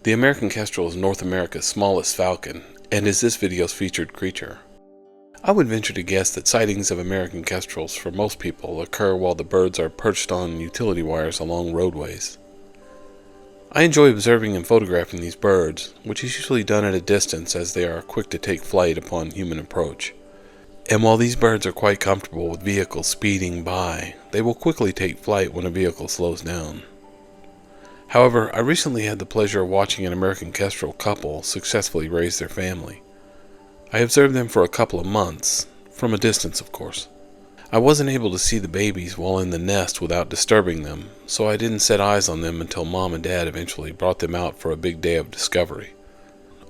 The American Kestrel is North America's smallest falcon and is this video's featured creature. I would venture to guess that sightings of American Kestrels for most people occur while the birds are perched on utility wires along roadways. I enjoy observing and photographing these birds, which is usually done at a distance as they are quick to take flight upon human approach. And while these birds are quite comfortable with vehicles speeding by, they will quickly take flight when a vehicle slows down. However, I recently had the pleasure of watching an American Kestrel couple successfully raise their family. I observed them for a couple of months, from a distance of course. I wasn't able to see the babies while in the nest without disturbing them, so I didn't set eyes on them until Mom and Dad eventually brought them out for a big day of discovery.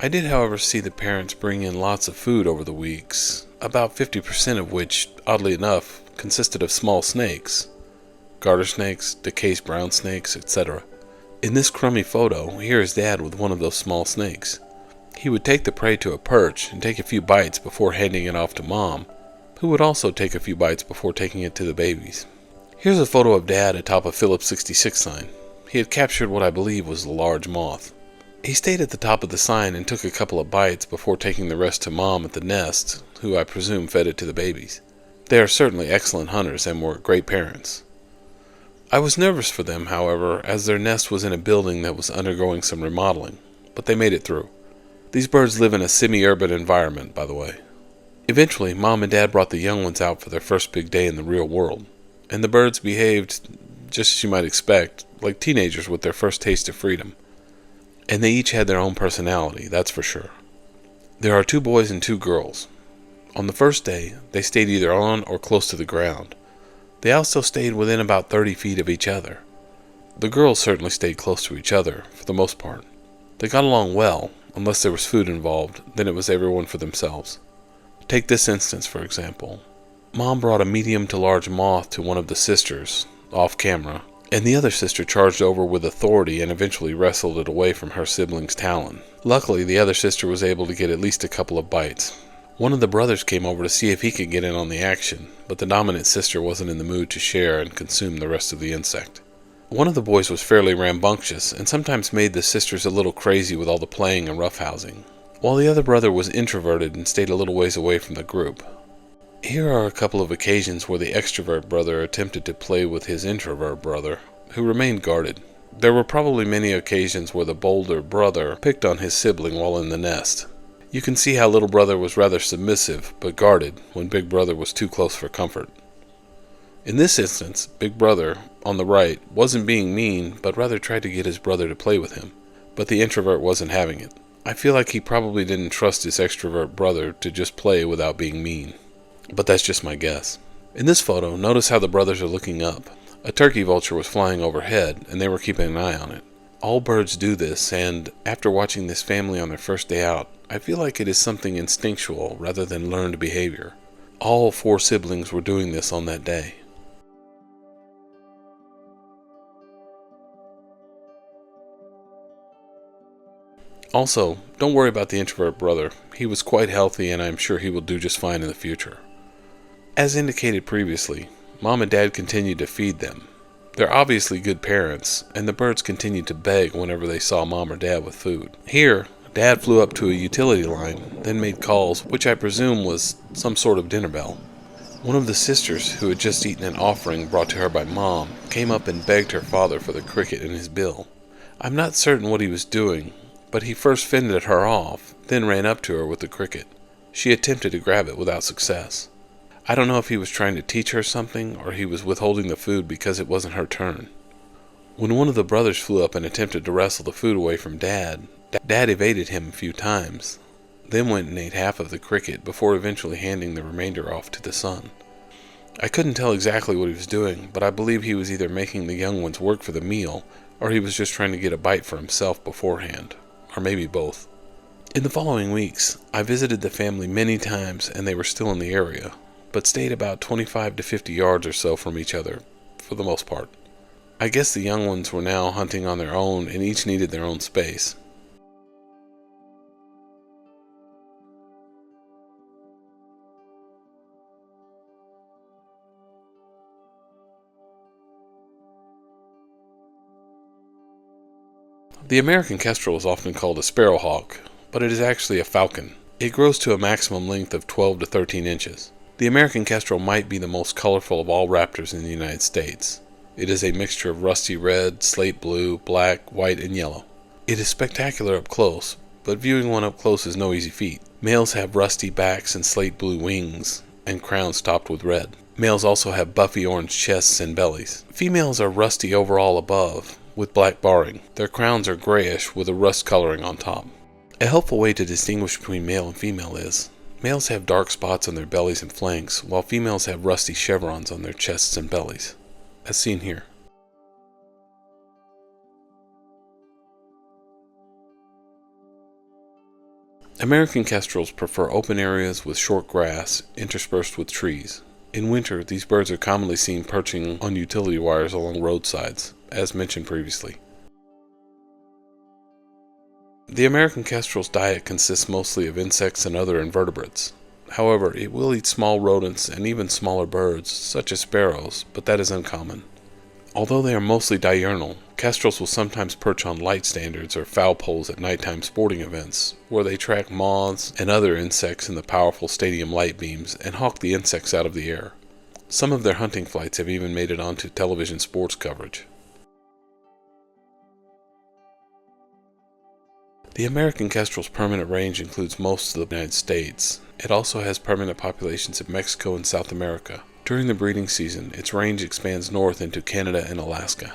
I did, however, see the parents bring in lots of food over the weeks, about 50% of which, oddly enough, consisted of small snakes, garter snakes, decased brown snakes, etc. In this crummy photo, here is Dad with one of those small snakes. He would take the prey to a perch and take a few bites before handing it off to Mom, who would also take a few bites before taking it to the babies. Here's a photo of Dad atop a Phillips 66 sign. He had captured what I believe was a large moth. He stayed at the top of the sign and took a couple of bites before taking the rest to Mom at the nest, who I presume fed it to the babies. They are certainly excellent hunters and were great parents. I was nervous for them, however, as their nest was in a building that was undergoing some remodeling, but they made it through. These birds live in a semi-urban environment, by the way. Eventually, Mom and Dad brought the young ones out for their first big day in the real world, and the birds behaved, just as you might expect, like teenagers with their first taste of freedom. And they each had their own personality, that's for sure. There are 2 boys and 2 girls. On the first day, they stayed either on or close to the ground. They also stayed within about 30 feet of each other. The girls certainly stayed close to each other, for the most part. They got along well, unless there was food involved, then it was everyone for themselves. Take this instance, for example. Mom brought a medium to large moth to one of the sisters, off camera, and the other sister charged over with authority and eventually wrestled it away from her sibling's talon. Luckily, the other sister was able to get at least a couple of bites. One of the brothers came over to see if he could get in on the action, but the dominant sister wasn't in the mood to share and consume the rest of the insect. One of the boys was fairly rambunctious and sometimes made the sisters a little crazy with all the playing and roughhousing, while the other brother was introverted and stayed a little ways away from the group. Here are a couple of occasions where the extrovert brother attempted to play with his introvert brother, who remained guarded. There were probably many occasions where the bolder brother picked on his sibling while in the nest. You can see how little brother was rather submissive but guarded when big brother was too close for comfort. In this instance, big brother, on the right, wasn't being mean but rather tried to get his brother to play with him, but the introvert wasn't having it. I feel like he probably didn't trust his extrovert brother to just play without being mean. But that's just my guess. In this photo, notice how the brothers are looking up. A turkey vulture was flying overhead, and they were keeping an eye on it. All birds do this, and after watching this family on their first day out, I feel like it is something instinctual rather than learned behavior. All 4 siblings were doing this on that day. Also, don't worry about the introvert brother. He was quite healthy and I'm sure he will do just fine in the future. As indicated previously, Mom and Dad continued to feed them. They're obviously good parents, and the birds continued to beg whenever they saw Mom or Dad with food. Here, Dad flew up to a utility line, then made calls, which I presume was some sort of dinner bell. One of the sisters, who had just eaten an offering brought to her by Mom, came up and begged her father for the cricket in his bill. I'm not certain what he was doing, but he first fended her off, then ran up to her with the cricket. She attempted to grab it without success. I don't know if he was trying to teach her something or he was withholding the food because it wasn't her turn. When one of the brothers flew up and attempted to wrestle the food away from Dad, Dad evaded him a few times, then went and ate half of the cricket before eventually handing the remainder off to the son. I couldn't tell exactly what he was doing, but I believe he was either making the young ones work for the meal or he was just trying to get a bite for himself beforehand, or maybe both. In the following weeks, I visited the family many times and they were still in the area, but stayed about 25 to 50 yards or so from each other, for the most part. I guess the young ones were now hunting on their own and each needed their own space. The American Kestrel is often called a sparrowhawk, but it is actually a falcon. It grows to a maximum length of 12 to 13 inches. The American Kestrel might be the most colorful of all raptors in the United States. It is a mixture of rusty red, slate blue, black, white, and yellow. It is spectacular up close, but viewing one up close is no easy feat. Males have rusty backs and slate blue wings, and crowns topped with red. Males also have buffy orange chests and bellies. Females are rusty overall above, with black barring. Their crowns are grayish with a rust coloring on top. A helpful way to distinguish between male and female is, males have dark spots on their bellies and flanks, while females have rusty chevrons on their chests and bellies, as seen here. American kestrels prefer open areas with short grass interspersed with trees. In winter, these birds are commonly seen perching on utility wires along roadsides, as mentioned previously. The American kestrel's diet consists mostly of insects and other invertebrates. However, it will eat small rodents and even smaller birds, such as sparrows, but that is uncommon. Although they are mostly diurnal, kestrels will sometimes perch on light standards or foul poles at nighttime sporting events, where they track moths and other insects in the powerful stadium light beams and hawk the insects out of the air. Some of their hunting flights have even made it onto television sports coverage. The American kestrel's permanent range includes most of the United States. It also has permanent populations in Mexico and South America. During the breeding season, its range expands north into Canada and Alaska.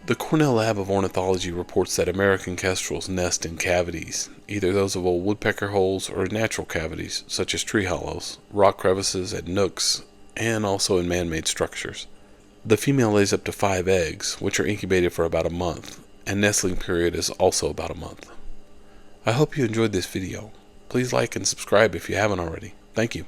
The Cornell Lab of Ornithology reports that American kestrels nest in cavities, either those of old woodpecker holes or in natural cavities, such as tree hollows, rock crevices, and nooks, and also in man-made structures. The female lays up to 5 eggs, which are incubated for about a month, and nestling period is also about a month. I hope you enjoyed this video. Please like and subscribe if you haven't already. Thank you.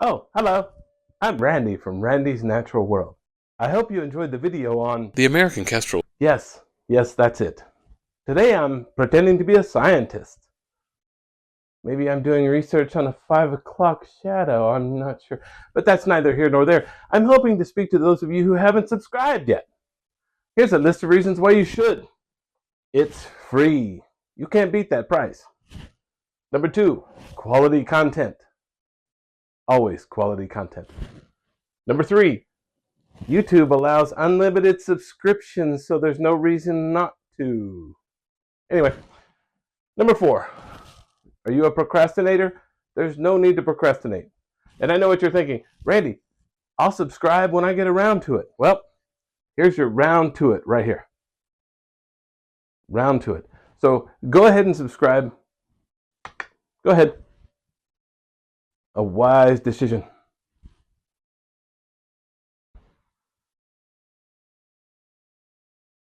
Oh, hello. I'm Randy from Randy's Natural World. I hope you enjoyed the video on... The American Kestrel. Yes, that's it. Today I'm pretending to be a scientist. Maybe I'm doing research on a 5 o'clock shadow, I'm not sure. But that's neither here nor there. I'm hoping to speak to those of you who haven't subscribed yet. Here's a list of reasons why you should. It's free. You can't beat that price. Number 2, quality content. Always quality content. Number 3, YouTube allows unlimited subscriptions, so there's no reason not to. Anyway, number 4, are you a procrastinator? There's no need to procrastinate. And I know what you're thinking, Randy, I'll subscribe when I get around to it. Well, here's your round to it right here. Round to it. So go ahead and subscribe. Go ahead. A wise decision.